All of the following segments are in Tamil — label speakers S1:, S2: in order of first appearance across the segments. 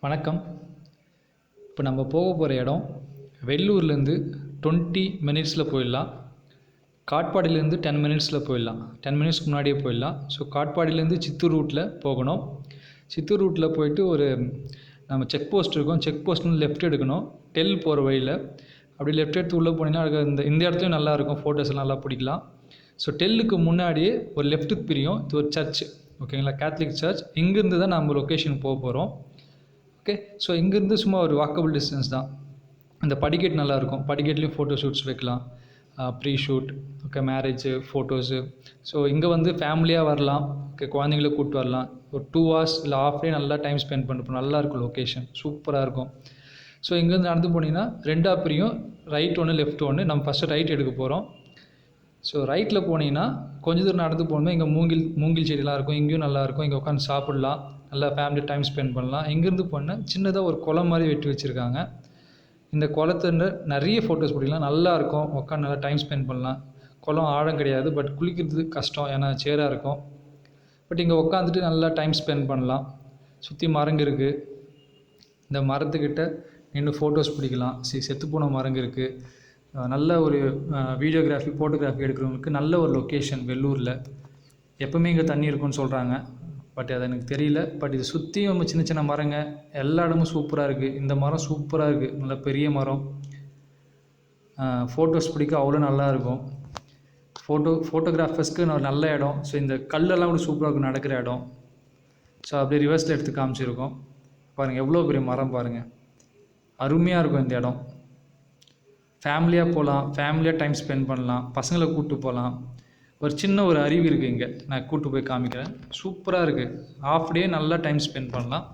S1: வணக்கம். இப்போ நம்ம போக போகிற இடம் வெள்ளூர்லேருந்து 20 மினிட்ஸில் போயிடலாம். காட்பாடியிலேருந்து 10 மினிட்ஸில் போயிடலாம். 10 மினிட்ஸ்க்கு முன்னாடியே போயிடலாம். ஸோ காட்பாடியிலேருந்து சித்தூர் ரூட்டில் போகணும். சித்தூர் ரூட்டில் போயிட்டு நம்ம செக் போஸ்ட் இருக்கும். செக் போஸ்ட்லேருந்து லெஃப்ட் எடுக்கணும். டெல் போகிற வழியில் அப்படி லெஃப்ட் எடுத்து உள்ளே போனீங்கன்னா அதுக்கு இந்த இடத்துலையும் நல்லாயிருக்கும். ஃபோட்டோஸ் நல்லா பிடிக்கலாம். ஸோ டெல்லுக்கு முன்னாடியே ஒரு லெஃப்ட்டுக்கு பிரியும். இது ஒரு சர்ச், ஓகேங்களா, கேத்தலிக் சர்ச். இங்கேருந்து தான் நம்ம லொக்கேஷன் போக போகிறோம். ஓகே, ஸோ இங்கேருந்து சும்மா ஒரு வாக்கபிள் டிஸ்டன்ஸ் தான். இந்த படிக்கட் நல்லாயிருக்கும். படிக்கட்லேயும் ஃபோட்டோ ஷூட்ஸ் வைக்கலாம், pre shoot, okay, marriage photos. So இங்கே ஃபேமிலியாக வரலாம். ஓகே, குழந்தைங்கள கூப்பிட்டு வரலாம். ஒரு 2 hours இல்லை ஹாஃப் டே நல்லா டைம் ஸ்பெண்ட் பண்ணிட்டு நல்லாயிருக்கும். லொக்கேஷன் சூப்பராக இருக்கும். ஸோ இங்கேருந்து நடந்து போனீங்கன்னா 2ஆக பிரியும். ரைட் ஒன்று, லெஃப்ட் ஒன்று. நம்ம ஃபஸ்ட்டு ரைட் எடுக்க போகிறோம். ஸோ ரைட்டில் போனீங்கன்னா கொஞ்சம் தூரம் நடந்து போகணுமே. இங்கே மூங்கில் செடிலாம் இருக்கும். இங்கேயும் நல்லாயிருக்கும். இங்கே உட்காந்து சாப்பிட்லாம், நல்லா ஃபேமிலி டைம் ஸ்பெண்ட் பண்ணலாம். இங்கேருந்து போனால் சின்னதாக ஒரு குளம் மாதிரி வெட்டி வச்சுருக்காங்க. இந்த குளத்துல நிறைய ஃபோட்டோஸ் பிடிக்கலாம். நல்லாயிருக்கும். உட்காந்து நல்லா டைம் ஸ்பெண்ட் பண்ணலாம். குளம் ஆழம் கிடையாது, பட் குளிக்கிறது கஷ்டம், ஏன்னா சேராக இருக்கும். பட் இங்கே உட்காந்துட்டு நல்லா டைம் ஸ்பெண்ட் பண்ணலாம். சுற்றி மரங்க இருக்குது. இந்த மரத்துக்கிட்ட நின்று ஃபோட்டோஸ் பிடிக்கலாம். செத்துப்போன மரங்க இருக்குது. நல்ல ஒரு வீடியோகிராஃபி, ஃபோட்டோகிராஃபி எடுக்கிறவங்களுக்கு நல்ல ஒரு லொக்கேஷன் வெள்ளூரில். எப்போவுமே இங்கே தண்ணி இருக்குன்னு சொல்கிறாங்க, பட் அது எனக்கு தெரியல. பட் இது சுற்றியும் சின்ன சின்ன மரங்க, எல்லா இடமும் சூப்பராக இருக்குது. இந்த மரம் சூப்பராக இருக்குது, நல்ல பெரிய மரம். ஃபோட்டோஸ் பிடிக்க அவ்வளோ நல்லாயிருக்கும். ஃபோட்டோகிராஃபர்ஸ்க்கு நல்ல இடம். ஸோ இந்த கல்லெல்லாம் கூட சூப்பராக இருக்கும், நடக்கிற இடம். ஸோ அப்படியே ரிவர்ஸில் எடுத்து காமிச்சிருக்கோம். பாருங்கள் எவ்வளோ பெரிய மரம் பாருங்கள். அருமையாக இருக்கும் இந்த இடம். ஃபேமிலியாக போகலாம், ஃபேமிலியாக டைம் ஸ்பெண்ட் பண்ணலாம், பசங்களை கூப்பிட்டு போகலாம். ஒரு சின்ன ஒரு அருவி இருக்குது இங்கே, நான் கூப்பிட்டு போய் காமிக்கிறேன். சூப்பராக இருக்குது. ஹாஃப் டே நல்லா டைம் ஸ்பெண்ட் பண்ணலாம்.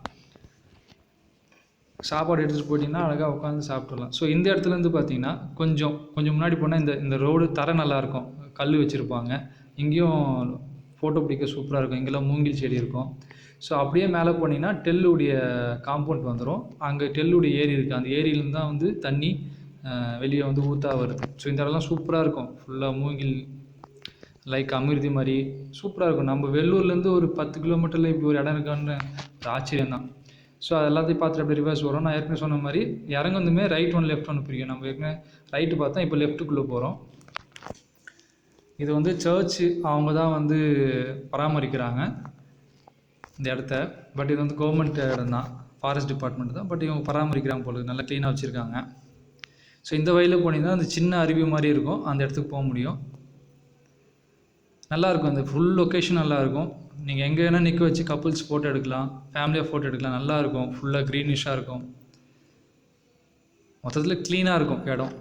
S1: சாப்பாடு எடுத்துகிட்டு போட்டிங்கன்னா அழகாக உட்காந்து சாப்பிட்றலாம். ஸோ இந்த இடத்துலேருந்து பார்த்தீங்கன்னா கொஞ்சம் முன்னாடி போனால் இந்த ரோடு தரை நல்லாயிருக்கும். கல் வச்சுருப்பாங்க. இங்கேயும் ஃபோட்டோ பிடிக்க சூப்பராக இருக்கும். இங்கெல்லாம் மூங்கில் செடி இருக்கும். ஸோ அப்படியே மேலே போனீங்கன்னா டெல்லுடைய காம்பவுண்ட் வந்துடும். அங்கே டெல்லுடைய ஏரி இருக்குது. அந்த ஏரியிலேருந்து தான் தண்ணி வெளியே ஊற்றா வருது. ஸோ இந்த இடம்லாம் சூப்பராக இருக்கும். ஃபுல்லாக மூங்கில், லைக் அமிர்தி மாதிரி சூப்பராக இருக்கும். நம்ம வெள்ளூர்லேருந்து ஒரு 10 கிலோமீட்டரில் இப்படி ஒரு இடம் இருக்கான்னு ஒரு ஆச்சரியம் தான். ஸோ அது எல்லாத்தையும் பார்த்துட்டு அப்படியே ரிவர்ஸ் வரும். நான் ஏற்கனவே சொன்ன மாதிரி இறங்குமே ரைட் ஒன்று, லெஃப்ட் ஒன்று பிரிக்கும். நம்ம ஏற்கனவே ரைட்டு பார்த்தா இப்போ லெஃப்ட்டுக்குள்ளே போகிறோம். இது சர்ச்சு, அவங்க தான் பராமரிக்கிறாங்க இந்த இடத்த. பட் இது கவர்மெண்ட் இடம் தான், ஃபாரஸ்ட் டிபார்ட்மெண்ட் தான். பட் இவங்க பராமரிக்கிறாங்க போல, நல்லா க்ளீனாக வச்சுருக்காங்க. ஸோ இந்த வழியில் போனீங்கன்னா அந்த சின்ன அருவி மாதிரி இருக்கும், அந்த இடத்துக்கு போக முடியும். நல்லாயிருக்கும். அந்த ஃபுல் லொக்கேஷன் நல்லாயிருக்கும். நீங்கள் எங்கே வேணால் நிற்க வச்சு கப்புள்ஸ் ஃபோட்டோ எடுக்கலாம், ஃபேமிலியாக ஃபோட்டோ எடுக்கலாம். நல்லாயிருக்கும். ஃபுல்லாக க்ரீனிஷாக இருக்கும். மொத்தத்தில் க்ளீனாக இருக்கும் இடம்.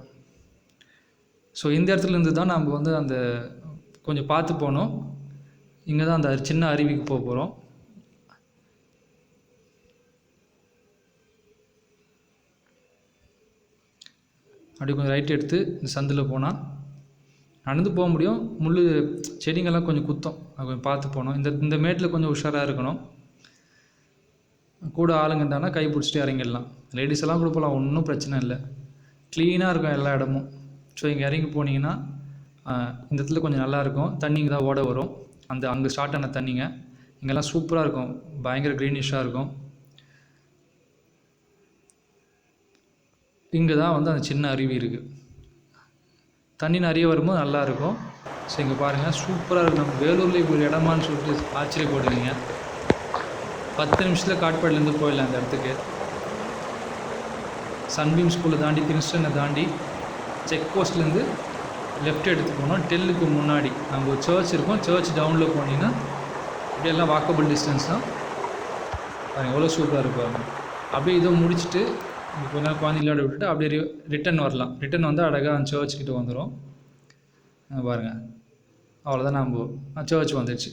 S1: ஸோ இந்த இடத்துலேருந்து தான் நம்ம அந்த கொஞ்சம் பார்த்து போனோம். இங்கே தான் அந்த சின்ன அருவிக்கு போக போகிறோம். அப்படி கொஞ்சம் ரைட் எடுத்து இந்த சந்தில் போனால் நடந்து போக முடியும். முள் செடிங்கெல்லாம் கொஞ்சம் குத்தம், அது கொஞ்சம் பார்த்து போகணும். இந்த மேட்டில் கொஞ்சம் உஷாராக இருக்கணும். கூட ஆளுங்க இருந்தாங்கன்னா கை பிடிச்சிட்டு இறங்கிடலாம். லேடிஸ் எல்லாம் கூட போகலாம், ஒன்றும் பிரச்சனை இல்லை. க்ளீனாக இருக்கும் எல்லா இடமும். ஸோ இங்கே இறங்கி போனீங்கன்னா இந்த இடத்துல கொஞ்சம் நல்லாயிருக்கும். தண்ணி இங்கே தான் ஓட வரும். அங்கே ஸ்டார்ட் ஆன தண்ணிங்க இங்கெல்லாம் சூப்பராக இருக்கும். பயங்கர க்ரீனிஷாக இருக்கும். இங்கே தான் அந்த சின்ன அருவி இருக்குது. தண்ணி நிறைய வரும்போது நல்லாயிருக்கும். ஸோ இங்கே பாருங்கள் சூப்பராக இருக்கும். நம்ம வேலூரில் இப்படி ஒரு இடமான்னு சொல்லிட்டு ஆச்சரியப்படுவீங்க. 10 நிமிஷத்தில் காட்பாடிலேருந்து போயிடலாம் இந்த இடத்துக்கு. சன்பீம் ஸ்கூலை தாண்டி, கிறிஸ்டனை தாண்டி செக் போஸ்ட்லேருந்து லெஃப்ட் எடுத்து போனோம். டெல்லுக்கு முன்னாடி அங்கே ஒரு சர்ச் இருக்கும். சர்ச் டவுனில் போனீங்கன்னா இப்படியெல்லாம் வாக்கபிள் டிஸ்டன்ஸ் தான். பாருங்கள் எவ்வளோ சூப்பராக இருப்பாங்க. அப்படியே இதை முடிச்சுட்டு கொஞ்ச நேரம் குழந்தைங்களோட விட்டுட்டு அப்படியே ரிட்டன் வரலாம். ரிட்டன் அழகாக அந்த சர்ச் கிட்ட வந்துடும். பாருங்கள், அவ்வளோதான். நம்ம சர்ச் வந்துடுச்சு.